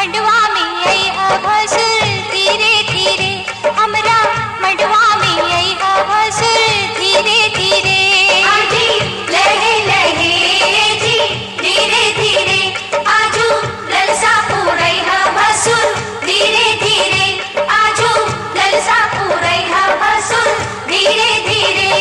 मडवा में आई भसुर धीरे धीरे, हमरा मडवा में आई भसुर धीरे धीरे। आजी लहे लहे जी धीरे धीरे, आजू ललसा पूरई भसुर धीरे धीरे, आजू ललसा पूरई भसुर धीरे धीरे।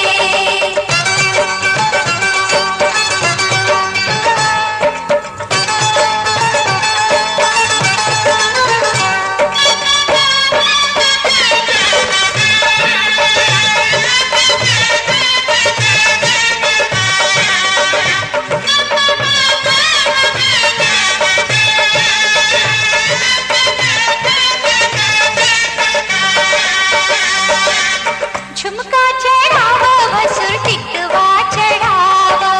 झुमका चढ़ावा भसुर टिकवा चढ़ावा,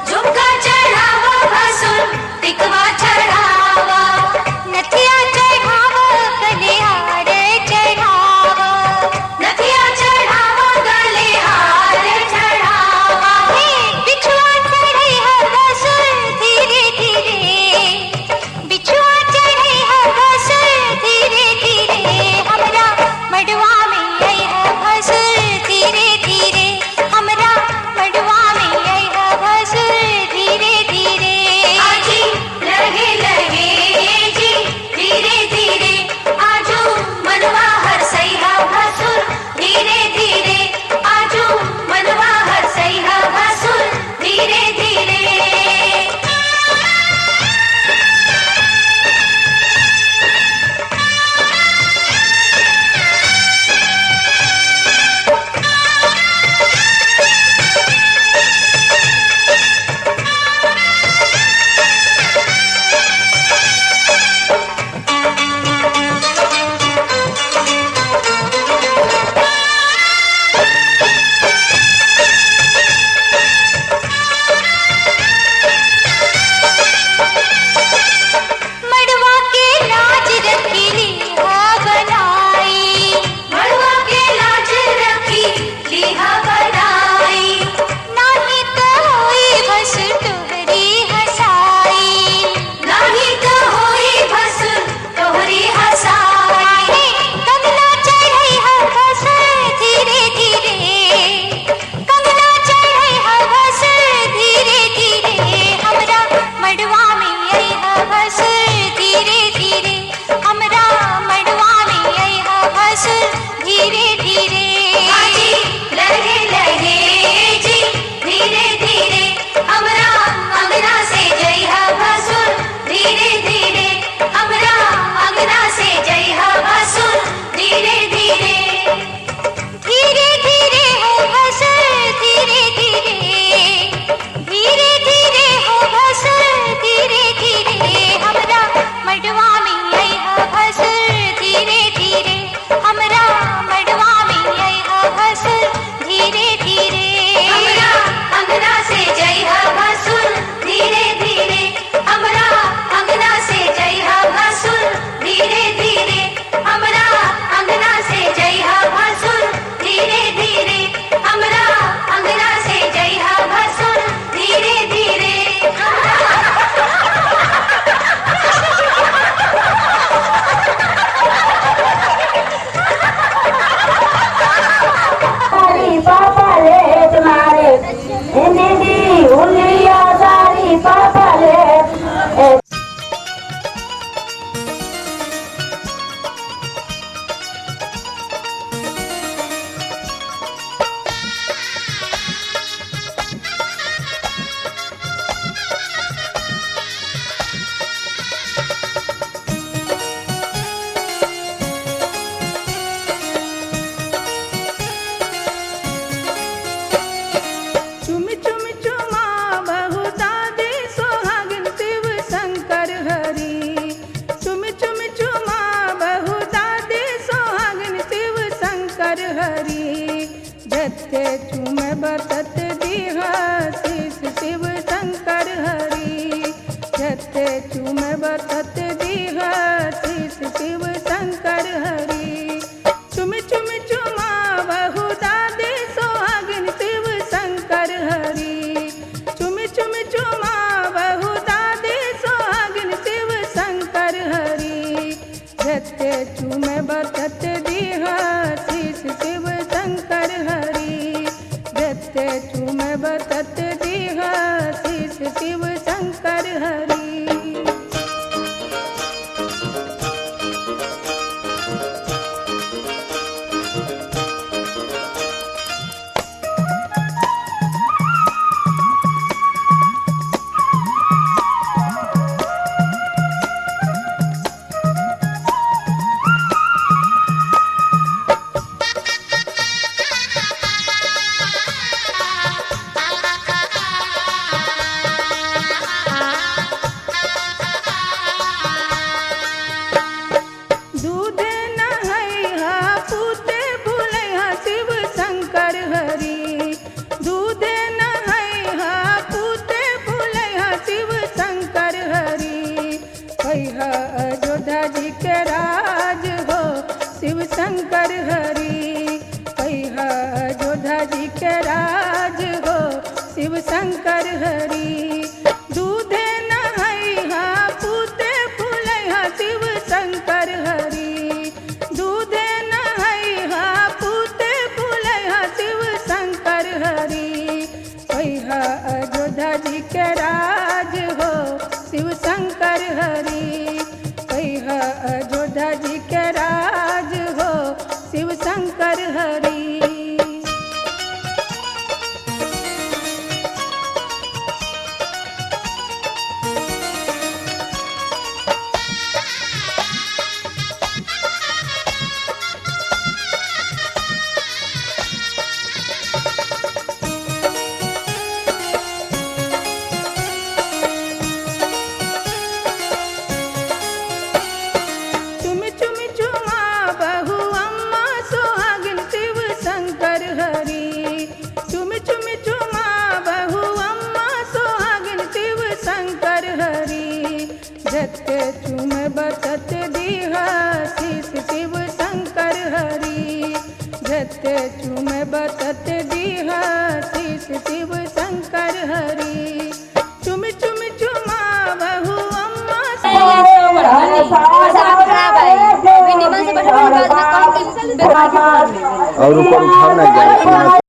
झुमका चढ़ावा भसुर टिकवा चढ़ावा, नथिया चढ़ावा गले हार चढ़ावा, नथिया चढ़ावा गले हार चढ़ावा। बिछुआ चढ़ई भसुर धीरे धीरे, बिछुआ चढ़ई भसुर धीरे धीरे, हमरा मडवा में आई भसुर धीरे धीरे, हमरा मडवा में आई भसुर धीरे धीरे। आजी लहे लहे जी धीरे धीरे, आजू मनवा हरसई भसुर धीरे धीरे, आजू मनवा हरसई भसुर धीरे धीरे। मडवा के लाज रखी लिहा बनाई, मडवा के लाज रखी लिहा बनाई, नाही तो होई भसुर तोहरी हसाई, नाही तो होई भसुर तोहरी हसाई। कंगना चढ़ई भसुर धीरे धीरे, कंगना चढ़ई भसुर धीरे धीरे, हमरा मडवा में आई भसुर धीरे धीरे, हमरा मडवा में आई भसुर धीरे धीरे। आजी लहे लहे जी धीरे धीरे, हमरा अंगना से जई भसुर धीरे धीरे, हमरा अंगना से जई भसुर धीरे धीरे। धीरे धीरे हो भसुर धीरे धीरे, धीरे धीरे हो भसुर धीरे धीरे, हमरा मडवा में आई भसुर धीरे धीरे, हमरा मडवा में आई भसुर धीरे धीरे। हमरा अंगना से जई भसुर धीरे धीरे, हमरा अंगना से जई भसुर धीरे धीरे, हमरा अंगना से जई भसुर धीरे धीरे, हमरा अंगना से जई भसुर धीरे धीरे। सारी पापा ले तुम्हारे दीदी उलिया, सारी पापा ले। चुम चुम चुमा बहु दादी सोहागिन शिव शंकर हरि, चुम चुम चुमा बहु दादी सोहागिन शिव शंकर हरि, जत्ते चुम बतत दीहा शीश शिव शंकर हरि, जत्ते चुम बतत दीहा शीश शिव शंकर हरि। चुम चुम चुमा बहु दादी सोहागिन शिव शंकर हरि, चुम चुम चुमा बहु दादी सोहागिन शिव शंकर हरि, चूमे बतत दीहा शीश शिव शंकर हरि। जते चूमे बतत दीहा शीश शिव शंकर हरि। अयोध्या जी के राज हो शिव शंकर हरि। अयोध्या जी के राज हो शिव शंकर हरि। दूधे नहैहा पूते फूलैहा शिव शंकर हरि। दूधे नहैहा पूते फूलैहा शिव शंकर हरि। अयोध्या जी के राज हो शिव शंकर हरि। अयोध्या जी के राज हो शिव शंकर हरि। जते चूमे बतत दीहा शीश शिव शंकर हरि। जते चूमे बतत दीहा शीश शिव शंकर हरि। चुम चुम चुमा बहु अम्मा और ऊपर उठाना जाए।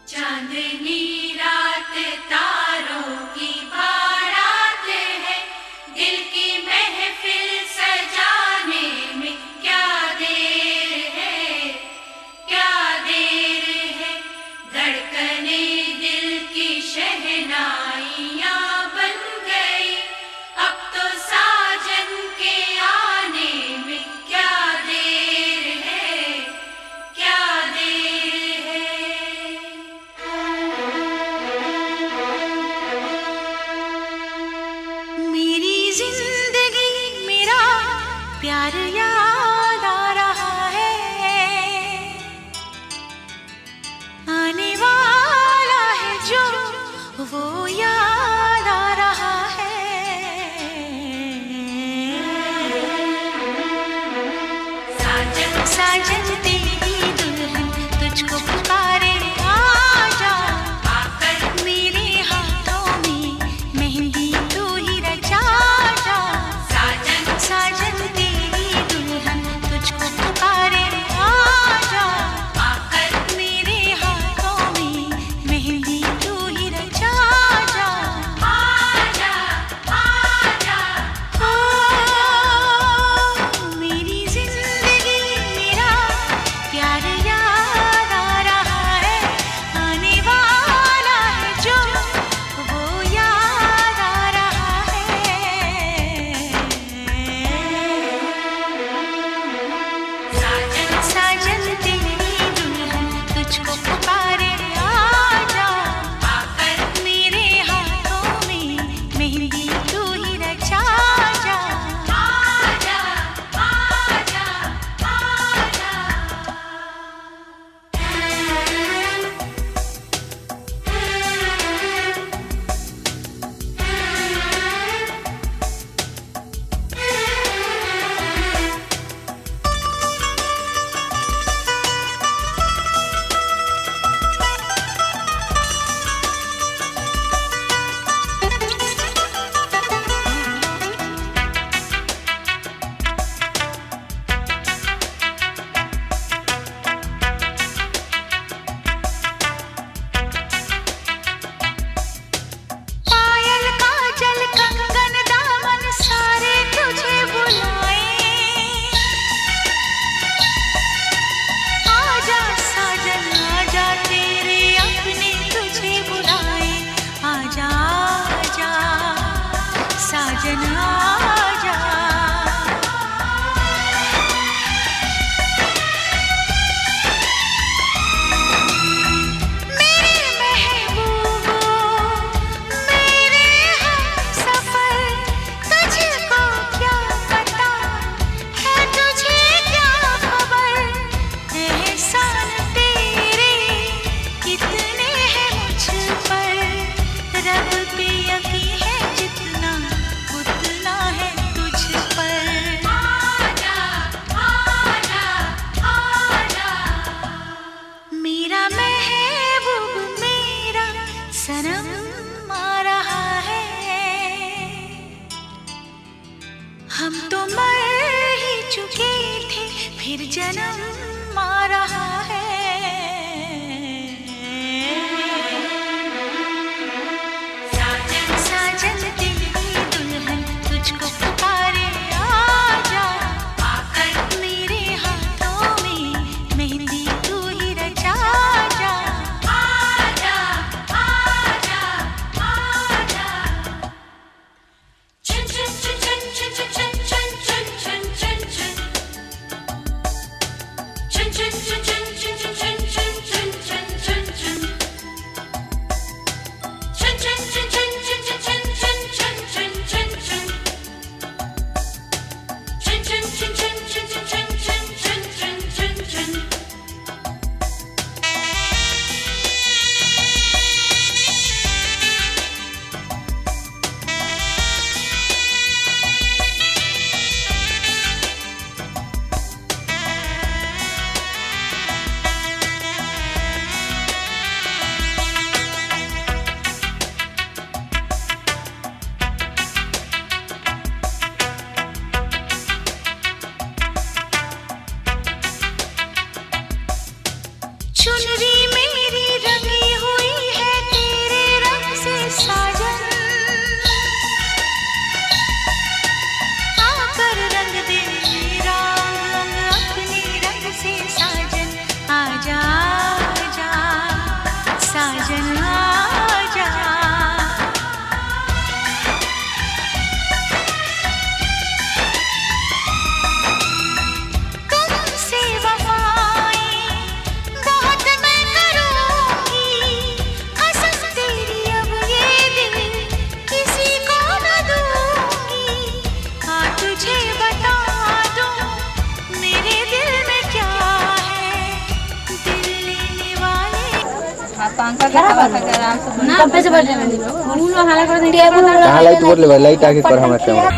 चांदनी रात तारों की बारात है, दिल की महफिल सजाने में क्या देर है, क्या देर है। धड़कने दिल की शहनाइयाँ बन गई, अब तो साजन के आने में क्या देर है, क्या देर है। जिंदगी मेरा प्यार याद आ रहा है, आने वाला है जो वो याद आ रहा है। साजन साजन तेरी दुल्हन तुझको पुकारे, आजा आकर मेरे हाथों में मेहंदी तू ही रचा। साजन तेरी दुल्हन तुझको पुकारे, आजा आकर मेरे हाथों में मेहंदी तू ही रचा। आजा आजा ओ मेरी जिंदगी मेरा फिर जन्म आ रहा है। साजन साजन दिल की दुल्हन तुझको पुकारे, आजा आकर मेरे हाथों में मेहंदी तू ही रचा जा। आजा आजा आजा। चुन चुन चुन चुन चुन चुन चुन चुन चुन चुन चुन। चुन चुन चुन चुन चुन चुन चुन चुन चुन चुन चुन। चुन चुन चुन चुन चुन चुन चुन चुन चुन चुन चुन। चुन चुन चुन चुन चुन चुन चुन चुन चुन चुन। चुनरी मेरी रंगी हुई है तेरे रंग से साजन, आकर रंग दे मेरा अंग अपने रंग से साजन। आजा आजा साजन आजा। तुमसे वफाएं बहुत मैं करूंगी, कसम तेरी अब ये दिल किसी को न दूंगी। हाँ तुझे बता दूं मेरे दिल में क्या है, दिल लेने वाले। पंखा के हवा खाते आराम से ना पैसे बढ़ रहे हैं उन लोग हाला कर देंगे। कहाँ लाइट बोल ले लाइट आके कर हमारे कैमरा।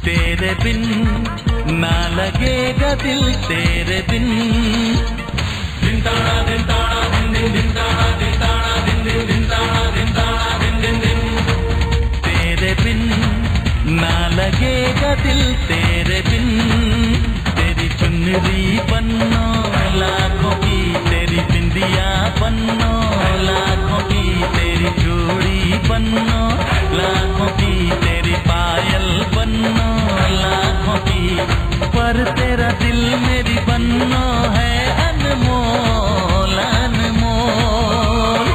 तेरे बिन ना लगेगा दिल तेरे बिन। दिन ताड़ा दिन ताड़ा दिन दिन दिन ताड़ा दिन ताड़ा दिन दिन दिन ताड़ा दिन ताड़ा दिन दिन दिन। तेरे बिन ना लगेगा दिल तेरे बिन। तेरी चुनरी बन्नो लाखों की, तेरी बिंदिया बन्नो लाखों की, तेरी चूड़ी बन्नो लाखों की, तेरी पायल बन्नो लाखों की, पर तेरा दिल मेरी बन्नो है अनमोल अनमोल।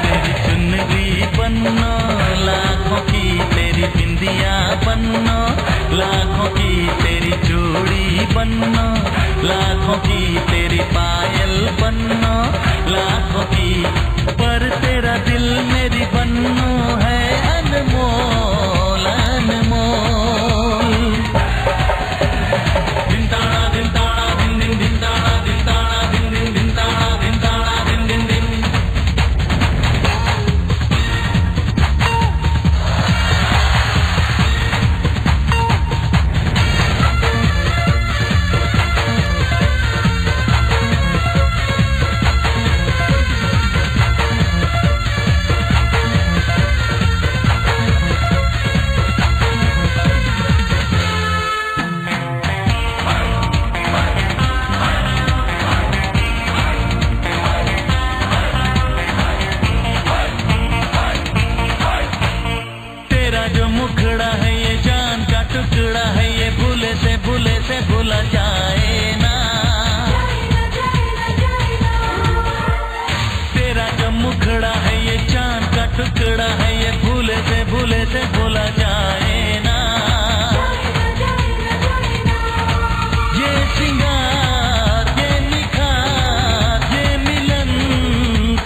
तेरी चुनरी बन्नो लाखों की, तेरी बिंदिया बन्नो लाखों की, तेरी चूड़ी बन्नो लाखों की, तेरी पायल बन्नो लाखों की, पर तेरा दिल मेरी बन्नो है अनमोल अनमोल। दिन ताड़ा दिन ताड़ा दिन दिन दिन ताड़ा दिन ताड़ा दिन दिन दिन ताड़ा दिन ताड़ा दिन दिन दिन। भूला जाए ना, तेरा जो मुखड़ा है ये चांद का टुकड़ा है, ये भूले से भूला जाए ना। ये सिंगार ये निखार ये मिलन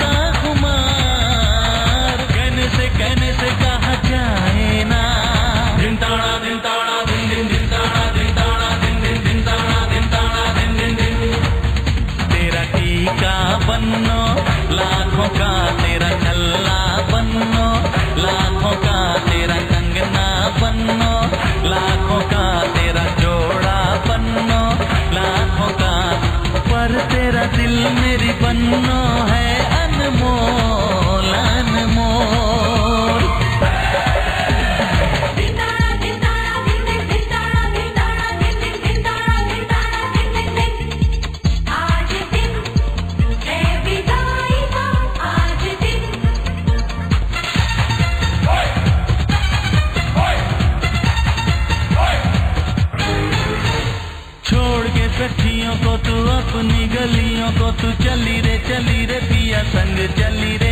का खुमार, कहने से कहा जाए ना। दिन ताड़ा दिन ताड़ा दिन दिन दिन ताड़ा दिन ताड़ा दिनों को तू चली रे पिया संग चली रे।